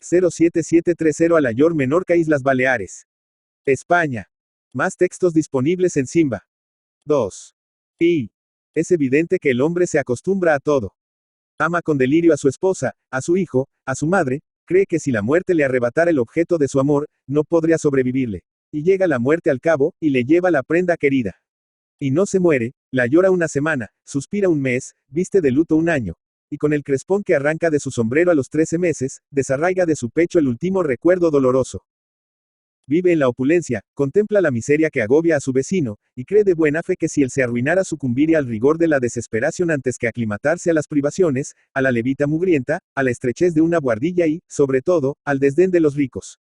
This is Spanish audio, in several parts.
07730 a la York Menorca, Islas Baleares, España. Más textos disponibles en Simba. 2. Es evidente que el hombre se acostumbra a todo. Ama con delirio a su esposa, a su hijo, a su madre, cree que si la muerte le arrebatara el objeto de su amor, no podría sobrevivirle. Y llega la muerte al cabo, y le lleva la prenda querida. Y no se muere, la llora una semana, suspira un mes, viste de luto un año. Y con el crespón que arranca de su sombrero a los 13 meses, desarraiga de su pecho el último recuerdo doloroso. Vive en la opulencia, contempla la miseria que agobia a su vecino, y cree de buena fe que si él se arruinara sucumbiría al rigor de la desesperación antes que aclimatarse a las privaciones, a la levita mugrienta, a la estrechez de una buhardilla y, sobre todo, al desdén de los ricos.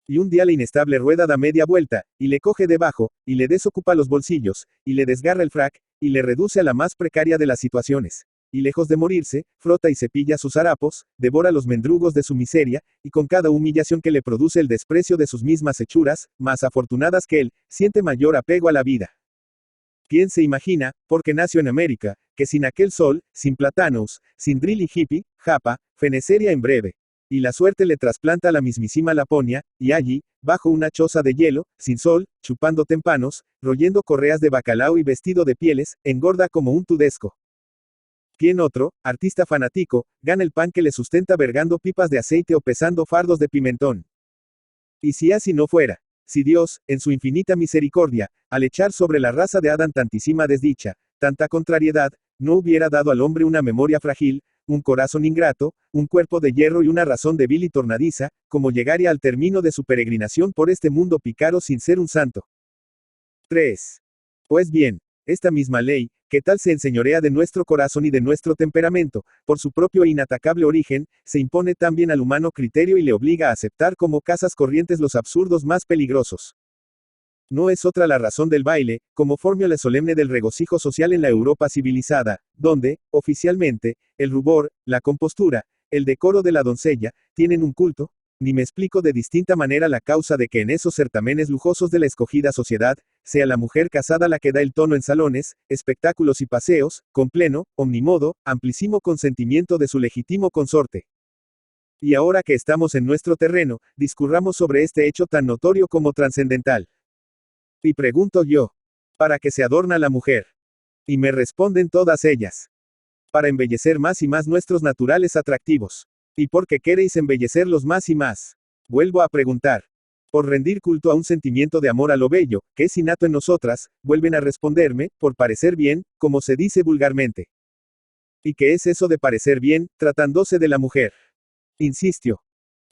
Y un día la inestable rueda da media vuelta, y le coge debajo, y le desocupa los bolsillos, y le desgarra el frac, y le reduce a la más precaria de las situaciones. Y lejos de morirse, frota y cepilla sus harapos, devora los mendrugos de su miseria, y con cada humillación que le produce el desprecio de sus mismas hechuras, más afortunadas que él, siente mayor apego a la vida. ¿Quién se imagina, porque nació en América, que sin aquel sol, sin plátanos, sin drill y hippie, japa, fenecería en breve? Y la suerte le trasplanta a la mismísima Laponia, y allí, bajo una choza de hielo, sin sol, chupando tempanos, royendo correas de bacalao y vestido de pieles, engorda como un tudesco. ¿Quién otro, artista fanático, gana el pan que le sustenta vergando pipas de aceite o pesando fardos de pimentón? Y si así no fuera, si Dios, en su infinita misericordia, al echar sobre la raza de Adán tantísima desdicha, tanta contrariedad, no hubiera dado al hombre una memoria frágil, un corazón ingrato, un cuerpo de hierro y una razón débil y tornadiza, como llegaría al término de su peregrinación por este mundo pícaro sin ser un santo? 3. Pues bien, esta misma ley, que tal se enseñorea de nuestro corazón y de nuestro temperamento, por su propio e inatacable origen, se impone también al humano criterio y le obliga a aceptar como casas corrientes los absurdos más peligrosos. No es otra la razón del baile, como fórmula solemne del regocijo social en la Europa civilizada, donde, oficialmente, el rubor, la compostura, el decoro de la doncella, tienen un culto. Ni me explico de distinta manera la causa de que en esos certámenes lujosos de la escogida sociedad, sea la mujer casada la que da el tono en salones, espectáculos y paseos, con pleno, omnimodo, amplísimo consentimiento de su legítimo consorte. Y ahora que estamos en nuestro terreno, discurramos sobre este hecho tan notorio como trascendental. Y pregunto yo, ¿para qué se adorna la mujer? Y me responden todas ellas. Para embellecer más y más nuestros naturales atractivos. ¿Y por qué queréis embellecerlos más y más? Vuelvo a preguntar. Por rendir culto a un sentimiento de amor a lo bello, que es innato en nosotras, vuelven a responderme, por parecer bien, como se dice vulgarmente. ¿Y qué es eso de parecer bien, tratándose de la mujer? Insistió.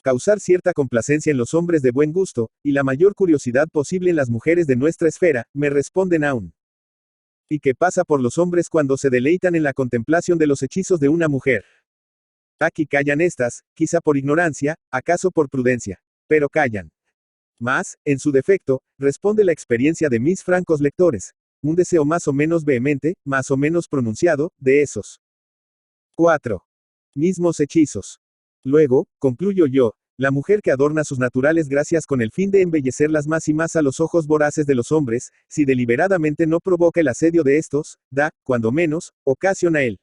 Causar cierta complacencia en los hombres de buen gusto, y la mayor curiosidad posible en las mujeres de nuestra esfera, me responden aún. ¿Y qué pasa por los hombres cuando se deleitan en la contemplación de los hechizos de una mujer? Aquí callan estas, quizá por ignorancia, acaso por prudencia. Pero callan. Mas, en su defecto, responde la experiencia de mis francos lectores. Un deseo más o menos vehemente, más o menos pronunciado, de esos 4 mismos hechizos. Luego, concluyo yo, la mujer que adorna sus naturales gracias con el fin de embellecerlas más y más a los ojos voraces de los hombres, si deliberadamente no provoca el asedio de estos, da, cuando menos, ocasión a él.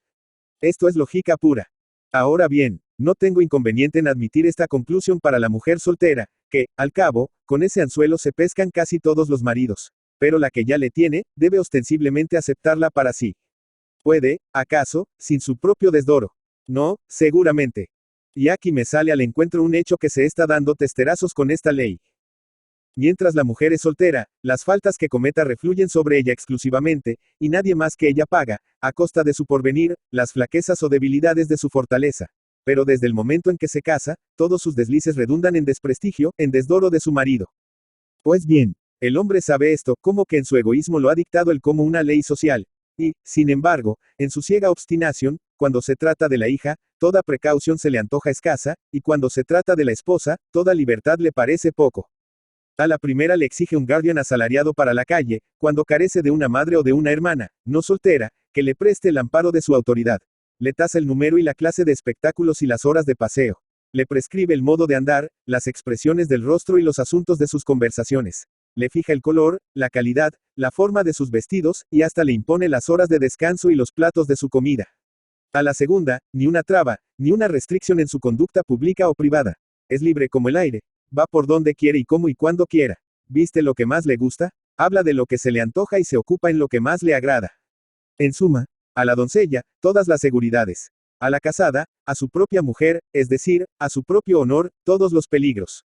Esto es lógica pura. Ahora bien, no tengo inconveniente en admitir esta conclusión para la mujer soltera, que, al cabo, con ese anzuelo se pescan casi todos los maridos. Pero la que ya le tiene, debe ostensiblemente aceptarla para sí. Puede, acaso, sin su propio desdoro. No, seguramente. Y aquí me sale al encuentro un hecho que se está dando testerazos con esta ley. Mientras la mujer es soltera, las faltas que cometa refluyen sobre ella exclusivamente, y nadie más que ella paga, a costa de su porvenir, las flaquezas o debilidades de su fortaleza. Pero desde el momento en que se casa, todos sus deslices redundan en desprestigio, en desdoro de su marido. Pues bien, el hombre sabe esto, como que en su egoísmo lo ha dictado él como una ley social. Y, sin embargo, en su ciega obstinación, cuando se trata de la hija, toda precaución se le antoja escasa, y cuando se trata de la esposa, toda libertad le parece poco. A la primera le exige un guardián asalariado para la calle, cuando carece de una madre o de una hermana, no soltera, que le preste el amparo de su autoridad. Le tasa el número y la clase de espectáculos y las horas de paseo. Le prescribe el modo de andar, las expresiones del rostro y los asuntos de sus conversaciones. Le fija el color, la calidad, la forma de sus vestidos, y hasta le impone las horas de descanso y los platos de su comida. A la segunda, ni una traba, ni una restricción en su conducta pública o privada. Es libre como el aire. Va por donde quiere y como y cuando quiera. ¿Viste lo que más le gusta? Habla de lo que se le antoja y se ocupa en lo que más le agrada. En suma, a la doncella, todas las seguridades. A la casada, a su propia mujer, es decir, a su propio honor, todos los peligros.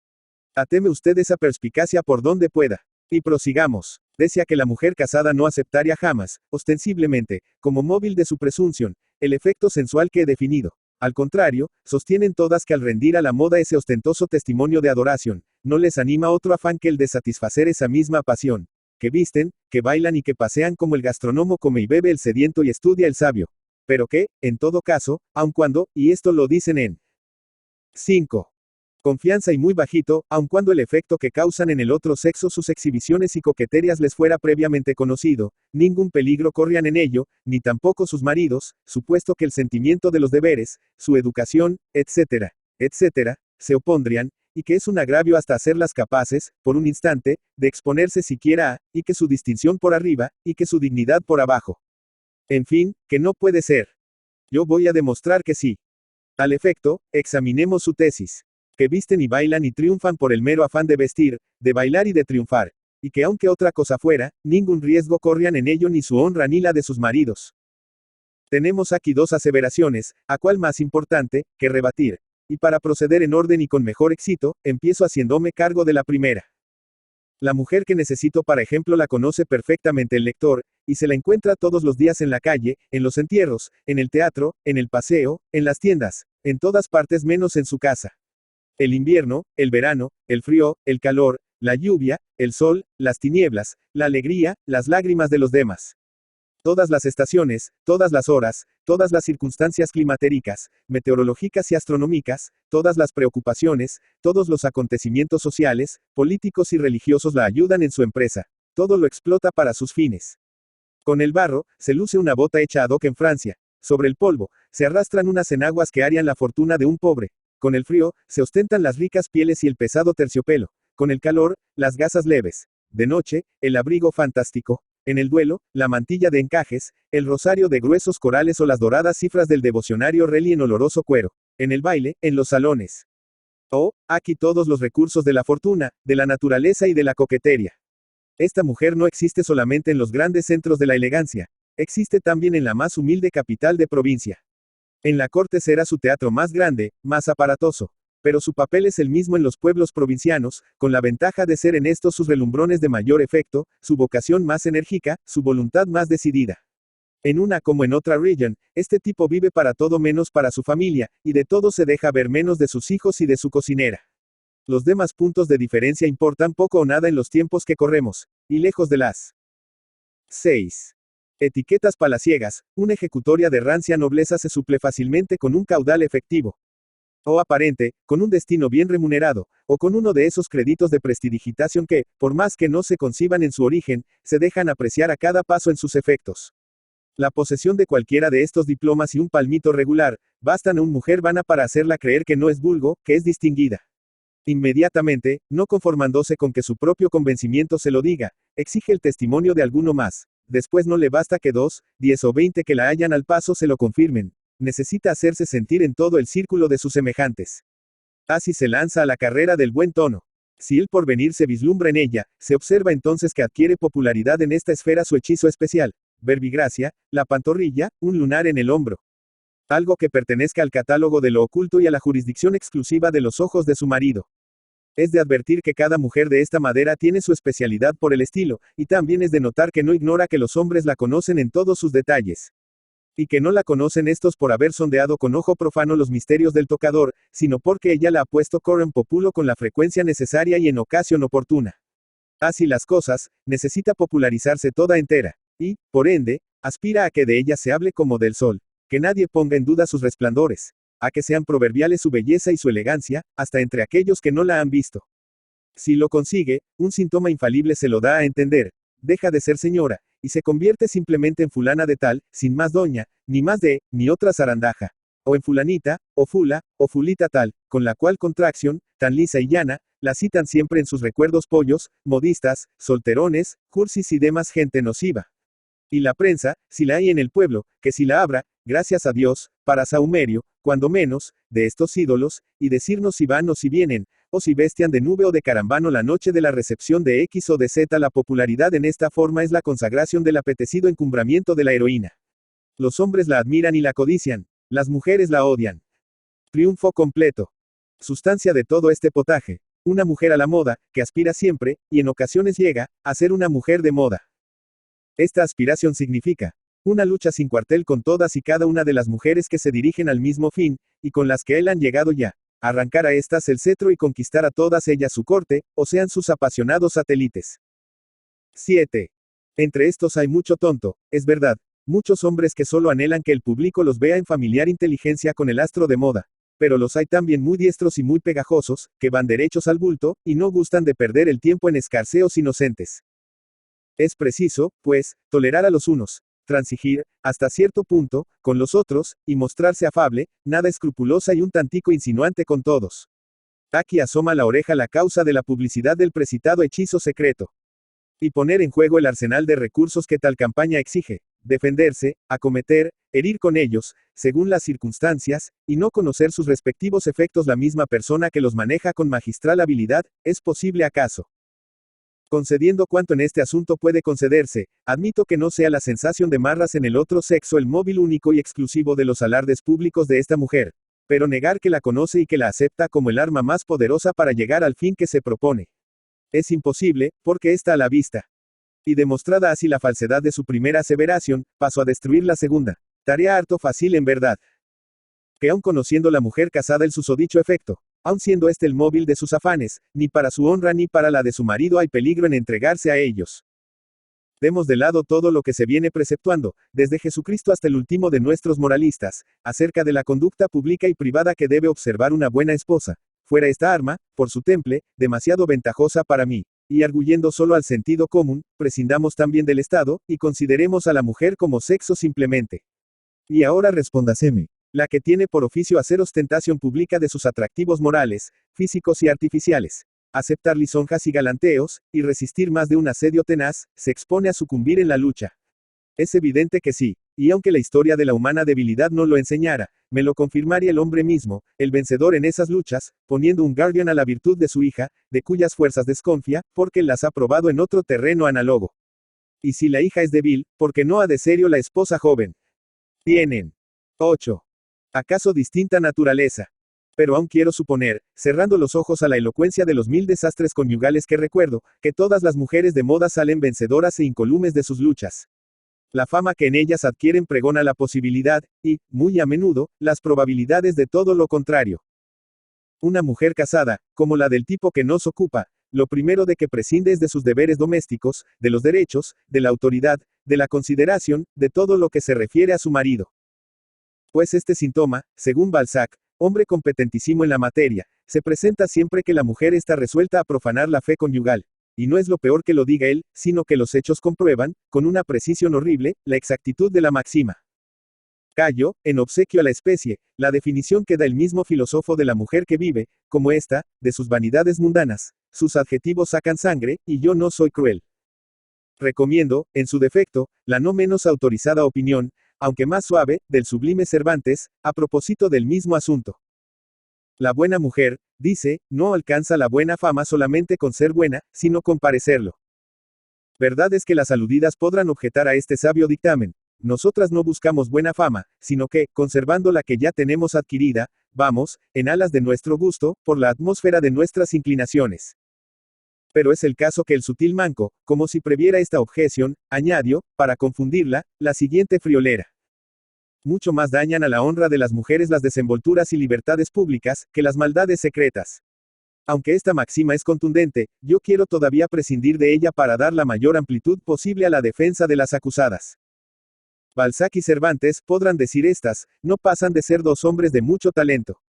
Ateme usted esa perspicacia por donde pueda. Y prosigamos. Decía que la mujer casada no aceptaría jamás, ostensiblemente, como móvil de su presunción, el efecto sensual que he definido. Al contrario, sostienen todas que al rendir a la moda ese ostentoso testimonio de adoración, no les anima otro afán que el de satisfacer esa misma pasión. Que visten, que bailan y que pasean como el gastrónomo come y bebe el sediento y estudia el sabio. Pero que, en todo caso, aun cuando, y esto lo dicen en 5. Confianza y muy bajito, aun cuando el efecto que causan en el otro sexo sus exhibiciones y coqueterias les fuera previamente conocido, ningún peligro corrían en ello, ni tampoco sus maridos, supuesto que el sentimiento de los deberes, su educación, etcétera, se opondrían, y que es un agravio hasta hacerlas capaces, por un instante, de exponerse siquiera a, y que su distinción por arriba, y que su dignidad por abajo. En fin, que no puede ser. Yo voy a demostrar que sí. Al efecto, examinemos su tesis. Que visten y bailan y triunfan por el mero afán de vestir, de bailar y de triunfar, y que aunque otra cosa fuera, ningún riesgo corrían en ello ni su honra ni la de sus maridos. Tenemos aquí dos aseveraciones, a cuál más importante, que rebatir. Y para proceder en orden y con mejor éxito, empiezo haciéndome cargo de la primera. La mujer que necesito para ejemplo la conoce perfectamente el lector, y se la encuentra todos los días en la calle, en los entierros, en el teatro, en el paseo, en las tiendas, en todas partes menos en su casa. El invierno, el verano, el frío, el calor, la lluvia, el sol, las tinieblas, la alegría, las lágrimas de los demás. Todas las estaciones, todas las horas, todas las circunstancias climatéricas, meteorológicas y astronómicas, todas las preocupaciones, todos los acontecimientos sociales, políticos y religiosos la ayudan en su empresa. Todo lo explota para sus fines. Con el barro, se luce una bota hecha ad hoc en Francia. Sobre el polvo, se arrastran unas enaguas que harían la fortuna de un pobre. Con el frío, se ostentan las ricas pieles y el pesado terciopelo. Con el calor, las gasas leves. De noche, el abrigo fantástico. En el duelo, la mantilla de encajes, el rosario de gruesos corales o las doradas cifras del devocionario Relly en oloroso cuero. En el baile, en los salones. Oh, aquí todos los recursos de la fortuna, de la naturaleza y de la coquetería. Esta mujer no existe solamente en los grandes centros de la elegancia. Existe también en la más humilde capital de provincia. En la corte será su teatro más grande, más aparatoso. Pero su papel es el mismo en los pueblos provincianos, con la ventaja de ser en estos sus relumbrones de mayor efecto, su vocación más enérgica, su voluntad más decidida. En una como en otra región, este tipo vive para todo menos para su familia, y de todo se deja ver menos de sus hijos y de su cocinera. Los demás puntos de diferencia importan poco o nada en los tiempos que corremos, y lejos de las 6. Etiquetas palaciegas, una ejecutoria de rancia nobleza se suple fácilmente con un caudal efectivo. O aparente, con un destino bien remunerado, o con uno de esos créditos de prestidigitación que, por más que no se conciban en su origen, se dejan apreciar a cada paso en sus efectos. La posesión de cualquiera de estos diplomas y un palmito regular, bastan a una mujer vana para hacerla creer que no es vulgo, que es distinguida. Inmediatamente, no conformándose con que su propio convencimiento se lo diga, exige el testimonio de alguno más. Después no le basta que 2, 10 o 20 que la hallan al paso se lo confirmen. Necesita hacerse sentir en todo el círculo de sus semejantes. Así se lanza a la carrera del buen tono. Si el porvenir se vislumbra en ella, se observa entonces que adquiere popularidad en esta esfera su hechizo especial. Verbigracia, la pantorrilla, un lunar en el hombro. Algo que pertenezca al catálogo de lo oculto y a la jurisdicción exclusiva de los ojos de su marido. Es de advertir que cada mujer de esta madera tiene su especialidad por el estilo, y también es de notar que no ignora que los hombres la conocen en todos sus detalles. Y que no la conocen estos por haber sondeado con ojo profano los misterios del tocador, sino porque ella la ha puesto coram populo con la frecuencia necesaria y en ocasión oportuna. Así las cosas, necesita popularizarse toda entera, y, por ende, aspira a que de ella se hable como del sol, que nadie ponga en duda sus resplandores, a que sean proverbiales su belleza y su elegancia, hasta entre aquellos que no la han visto. Si lo consigue, un síntoma infalible se lo da a entender, deja de ser señora, y se convierte simplemente en fulana de tal, sin más doña, ni más de, ni otra zarandaja, o en fulanita, o fula, o fulita tal, con la cual contracción, tan lisa y llana, la citan siempre en sus recuerdos pollos, modistas, solterones, cursis y demás gente nociva. Y la prensa, si la hay en el pueblo, que si la abra, gracias a Dios, para sahumerio, cuando menos, de estos ídolos, y decirnos si van o si vienen, o si vestian de nube o de carambano la noche de la recepción de X o de Z. La popularidad en esta forma es la consagración del apetecido encumbramiento de la heroína. Los hombres la admiran y la codician, las mujeres la odian. Triunfo completo. Sustancia de todo este potaje. Una mujer a la moda, que aspira siempre, y en ocasiones llega, a ser una mujer de moda. Esta aspiración significa una lucha sin cuartel con todas y cada una de las mujeres que se dirigen al mismo fin, y con las que él han llegado ya. Arrancar a estas el cetro y conquistar a todas ellas su corte, o sean sus apasionados satélites. 7. Entre estos hay mucho tonto, es verdad, muchos hombres que solo anhelan que el público los vea en familiar inteligencia con el astro de moda. Pero los hay también muy diestros y muy pegajosos, que van derechos al bulto, y no gustan de perder el tiempo en escarceos inocentes. Es preciso, pues, tolerar a los unos, transigir, hasta cierto punto, con los otros, y mostrarse afable, nada escrupulosa y un tantico insinuante con todos. Aquí asoma la oreja la causa de la publicidad del precitado hechizo secreto. Y poner en juego el arsenal de recursos que tal campaña exige, defenderse, acometer, herir con ellos, según las circunstancias, y no conocer sus respectivos efectos la misma persona que los maneja con magistral habilidad, ¿es posible acaso? Concediendo cuanto en este asunto puede concederse, admito que no sea la sensación de marras en el otro sexo el móvil único y exclusivo de los alardes públicos de esta mujer, pero negar que la conoce y que la acepta como el arma más poderosa para llegar al fin que se propone. Es imposible, porque está a la vista. Y demostrada así la falsedad de su primera aseveración, paso a destruir la segunda. Tarea harto fácil en verdad. Que aun conociendo la mujer casada el susodicho efecto, aun siendo este el móvil de sus afanes, ni para su honra ni para la de su marido hay peligro en entregarse a ellos. Demos de lado todo lo que se viene preceptuando, desde Jesucristo hasta el último de nuestros moralistas, acerca de la conducta pública y privada que debe observar una buena esposa. Fuera esta arma, por su temple, demasiado ventajosa para mí. Y arguyendo solo al sentido común, prescindamos también del Estado, y consideremos a la mujer como sexo simplemente. Y ahora respóndaseme. La que tiene por oficio hacer ostentación pública de sus atractivos morales, físicos y artificiales. Aceptar lisonjas y galanteos, y resistir más de un asedio tenaz, se expone a sucumbir en la lucha. Es evidente que sí, y aunque la historia de la humana debilidad no lo enseñara, me lo confirmaría el hombre mismo, el vencedor en esas luchas, poniendo un guardián a la virtud de su hija, de cuyas fuerzas desconfía, porque las ha probado en otro terreno análogo. Y si la hija es débil, porque no ha de serio la esposa joven. Tienen 8. ¿Acaso distinta naturaleza? Pero aún quiero suponer, cerrando los ojos a la elocuencia de los 1000 desastres conyugales que recuerdo, que todas las mujeres de moda salen vencedoras e incolumes de sus luchas. La fama que en ellas adquieren pregona la posibilidad, y, muy a menudo, las probabilidades de todo lo contrario. Una mujer casada, como la del tipo que nos ocupa, lo primero de que prescinde es de sus deberes domésticos, de los derechos, de la autoridad, de la consideración, de todo lo que se refiere a su marido. Pues este síntoma, según Balzac, hombre competentísimo en la materia, se presenta siempre que la mujer está resuelta a profanar la fe conyugal. Y no es lo peor que lo diga él, sino que los hechos comprueban, con una precisión horrible, la exactitud de la máxima. Cayo, en obsequio a la especie, la definición que da el mismo filósofo de la mujer que vive, como esta, de sus vanidades mundanas, sus adjetivos sacan sangre, y yo no soy cruel. Recomiendo, en su defecto, la no menos autorizada opinión, aunque más suave, del sublime Cervantes, a propósito del mismo asunto. La buena mujer, dice, no alcanza la buena fama solamente con ser buena, sino con parecerlo. Verdad es que las aludidas podrán objetar a este sabio dictamen. Nosotras no buscamos buena fama, sino que, conservando la que ya tenemos adquirida, vamos, en alas de nuestro gusto, por la atmósfera de nuestras inclinaciones. Pero es el caso que el sutil manco, como si previera esta objeción, añadió, para confundirla, la siguiente friolera. Mucho más dañan a la honra de las mujeres las desenvolturas y libertades públicas, que las maldades secretas. Aunque esta máxima es contundente, yo quiero todavía prescindir de ella para dar la mayor amplitud posible a la defensa de las acusadas. Balzac y Cervantes, podrán decir estas, no pasan de ser dos hombres de mucho talento.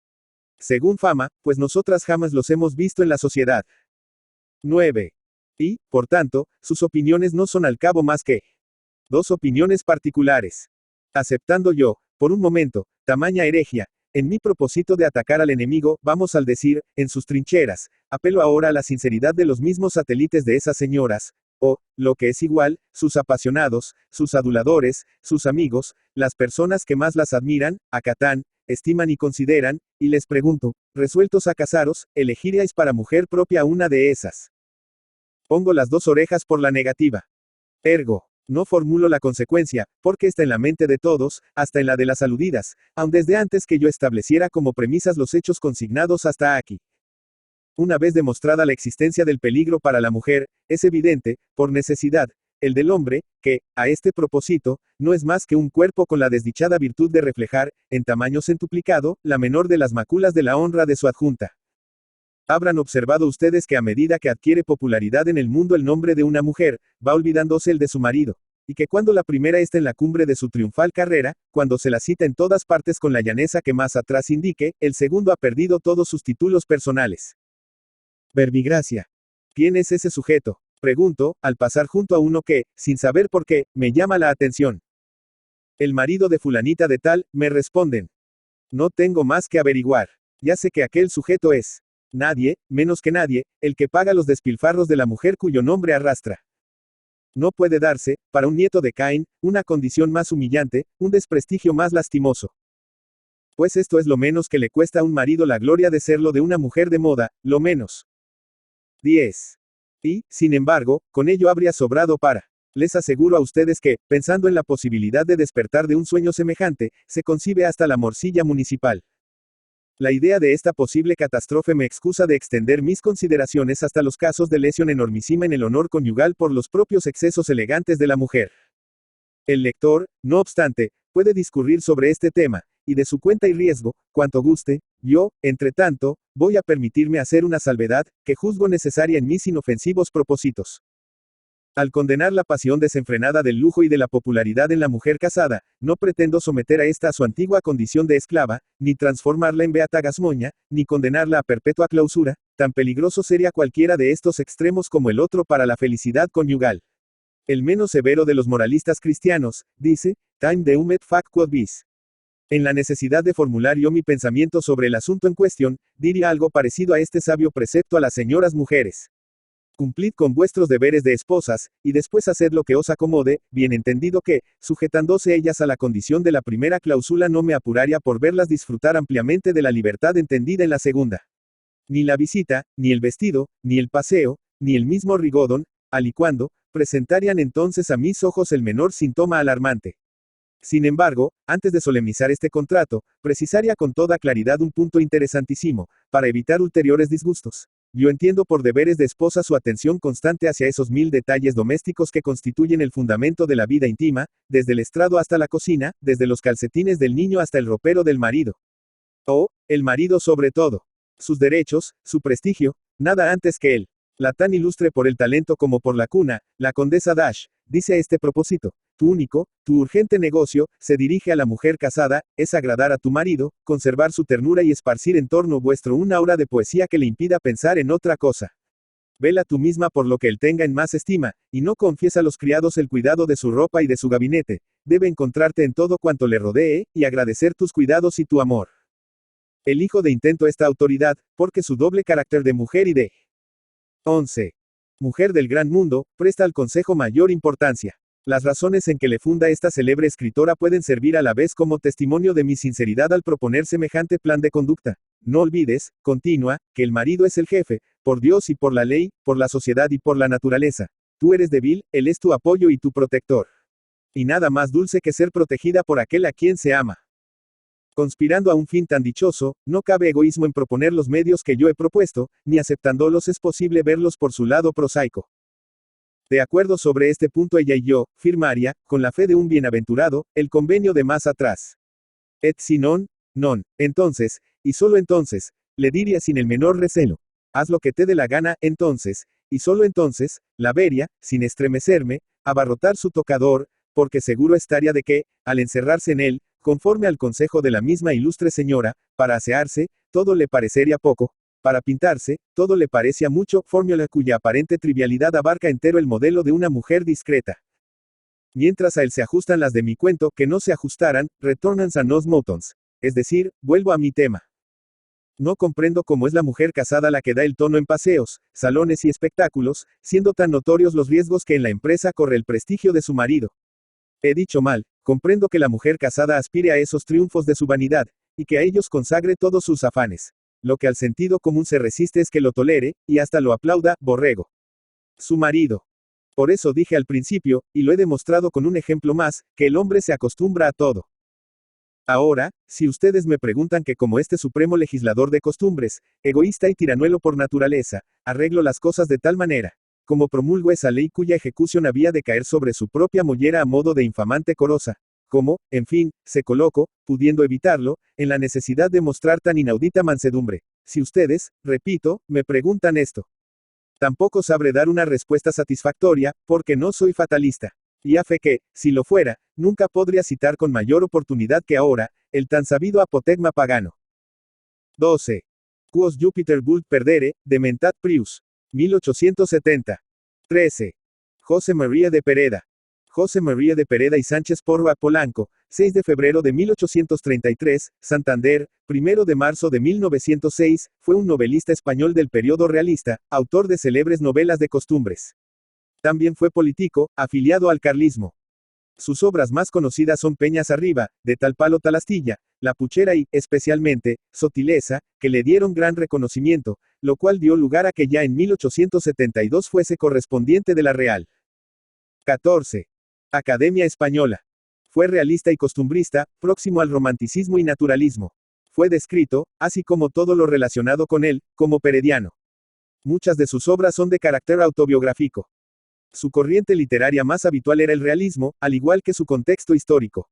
Según fama, pues nosotras jamás los hemos visto en la sociedad. 9. Y, por tanto, sus opiniones no son al cabo más que dos opiniones particulares. Aceptando yo, por un momento, tamaña herejía, en mi propósito de atacar al enemigo, vamos al decir, en sus trincheras, apelo ahora a la sinceridad de los mismos satélites de esas señoras, o, lo que es igual, sus apasionados, sus aduladores, sus amigos, las personas que más las admiran, a Catán, estiman y consideran, y les pregunto, resueltos a casaros, ¿elegiríais para mujer propia una de esas? Pongo las dos orejas por la negativa. Ergo, no formulo la consecuencia, porque está en la mente de todos, hasta en la de las aludidas, aun desde antes que yo estableciera como premisas los hechos consignados hasta aquí. Una vez demostrada la existencia del peligro para la mujer, es evidente, por necesidad, el del hombre, que, a este propósito, no es más que un cuerpo con la desdichada virtud de reflejar, en tamaño centuplicado, la menor de las máculas de la honra de su adjunta. Habrán observado ustedes que a medida que adquiere popularidad en el mundo el nombre de una mujer, va olvidándose el de su marido, y que cuando la primera está en la cumbre de su triunfal carrera, cuando se la cita en todas partes con la llaneza que más atrás indique, el segundo ha perdido todos sus títulos personales. Verbigracia. ¿Quién es ese sujeto? Pregunto, al pasar junto a uno que, sin saber por qué, me llama la atención. El marido de fulanita de tal, me responden. No tengo más que averiguar. Ya sé que aquel sujeto es nadie, menos que nadie, el que paga los despilfarros de la mujer cuyo nombre arrastra. No puede darse, para un nieto de Caín, una condición más humillante, un desprestigio más lastimoso. Pues esto es lo menos que le cuesta a un marido la gloria de serlo de una mujer de moda, lo menos. 10. Y, sin embargo, con ello habría sobrado para. Les aseguro a ustedes que, pensando en la posibilidad de despertar de un sueño semejante, se concibe hasta la morcilla municipal. La idea de esta posible catástrofe me excusa de extender mis consideraciones hasta los casos de lesión enormísima en el honor conyugal por los propios excesos elegantes de la mujer. El lector, no obstante, puede discurrir sobre este tema, y de su cuenta y riesgo, cuanto guste. Yo, entre tanto, voy a permitirme hacer una salvedad, que juzgo necesaria en mis inofensivos propósitos. Al condenar la pasión desenfrenada del lujo y de la popularidad en la mujer casada, no pretendo someter a esta a su antigua condición de esclava, ni transformarla en beata gazmoña, ni condenarla a perpetua clausura, tan peligroso sería cualquiera de estos extremos como el otro para la felicidad conyugal. El menos severo de los moralistas cristianos, dice, time deumet fac quod vis. En la necesidad de formular yo mi pensamiento sobre el asunto en cuestión, diría algo parecido a este sabio precepto a las señoras mujeres. Cumplid con vuestros deberes de esposas, y después haced lo que os acomode, bien entendido que, sujetándose ellas a la condición de la primera cláusula no me apuraría por verlas disfrutar ampliamente de la libertad entendida en la segunda. Ni la visita, ni el vestido, ni el paseo, ni el mismo rigodón, alicuando, presentarían entonces a mis ojos el menor síntoma alarmante. Sin embargo, antes de solemnizar este contrato, precisaría con toda claridad un punto interesantísimo, para evitar ulteriores disgustos. Yo entiendo por deberes de esposa su atención constante hacia esos 1000 detalles domésticos que constituyen el fundamento de la vida íntima, desde el estrado hasta la cocina, desde los calcetines del niño hasta el ropero del marido. Oh, el marido sobre todo. Sus derechos, su prestigio, nada antes que él. La tan ilustre por el talento como por la cuna, la condesa Dash, dice a este propósito. Tu único, tu urgente negocio, se dirige a la mujer casada, es agradar a tu marido, conservar su ternura y esparcir en torno vuestro una aura de poesía que le impida pensar en otra cosa. Vela tú misma por lo que él tenga en más estima, y no confiesa a los criados el cuidado de su ropa y de su gabinete. Debe encontrarte en todo cuanto le rodee, y agradecer tus cuidados y tu amor. Elijo de intento esta autoridad, porque su doble carácter de mujer y de 11. Mujer del gran mundo, presta al consejo mayor importancia. Las razones en que le funda esta célebre escritora pueden servir a la vez como testimonio de mi sinceridad al proponer semejante plan de conducta. No olvides, continúa, que el marido es el jefe, por Dios y por la ley, por la sociedad y por la naturaleza. Tú eres débil, él es tu apoyo y tu protector. Y nada más dulce que ser protegida por aquel a quien se ama. Conspirando a un fin tan dichoso, no cabe egoísmo en proponer los medios que yo he propuesto, ni aceptándolos es posible verlos por su lado prosaico. De acuerdo sobre este punto ella y yo, firmaría, con la fe de un bienaventurado, el convenio de más atrás. Et si non, entonces, y solo entonces, le diría sin el menor recelo. Haz lo que te dé la gana, entonces, y solo entonces, la vería, sin estremecerme, abarrotar su tocador, porque seguro estaría de que, al encerrarse en él, conforme al consejo de la misma ilustre señora, para asearse, todo le parecería poco. Para pintarse, todo le parecía mucho, fórmula cuya aparente trivialidad abarca entero el modelo de una mujer discreta. Mientras a él se ajustan las de mi cuento, que no se ajustaran, retornan a nos motons. Es decir, vuelvo a mi tema. No comprendo cómo es la mujer casada la que da el tono en paseos, salones y espectáculos, siendo tan notorios los riesgos que en la empresa corre el prestigio de su marido. He dicho mal, comprendo que la mujer casada aspire a esos triunfos de su vanidad, y que a ellos consagre todos sus afanes. Lo que al sentido común se resiste es que lo tolere, y hasta lo aplauda, borrego. Su marido. Por eso dije al principio, y lo he demostrado con un ejemplo más, que el hombre se acostumbra a todo. Ahora, si ustedes me preguntan que como este supremo legislador de costumbres, egoísta y tiranuelo por naturaleza, arreglo las cosas de tal manera, como promulgo esa ley cuya ejecución había de caer sobre su propia mollera a modo de infamante coroza, como, en fin, se coloco, pudiendo evitarlo, en la necesidad de mostrar tan inaudita mansedumbre. Si ustedes, repito, me preguntan esto, tampoco sabré dar una respuesta satisfactoria, porque no soy fatalista. Y a fe que, si lo fuera, nunca podría citar con mayor oportunidad que ahora, el tan sabido apotegma pagano. 12. Quos Jupiter vult perdere, dementat prius. 1870. 13. José María de Pereda. José María de Pereda y Sánchez Porra Polanco, 6 de febrero de 1833, Santander, 1 de marzo de 1906, fue un novelista español del periodo realista, autor de célebres novelas de costumbres. También fue político, afiliado al carlismo. Sus obras más conocidas son Peñas arriba, de tal palo tal astilla, La puchera y, especialmente, Sotileza, que le dieron gran reconocimiento, lo cual dio lugar a que ya en 1872 fuese correspondiente de la Real. 14. Academia Española. Fue realista y costumbrista, próximo al romanticismo y naturalismo. Fue descrito, así como todo lo relacionado con él, como perediano. Muchas de sus obras son de carácter autobiográfico. Su corriente literaria más habitual era el realismo, al igual que su contexto histórico.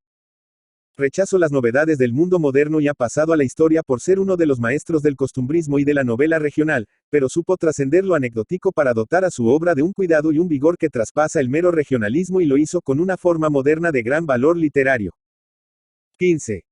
Rechazó las novedades del mundo moderno y ha pasado a la historia por ser uno de los maestros del costumbrismo y de la novela regional, pero supo trascender lo anecdótico para dotar a su obra de un cuidado y un vigor que traspasa el mero regionalismo y lo hizo con una forma moderna de gran valor literario. 15.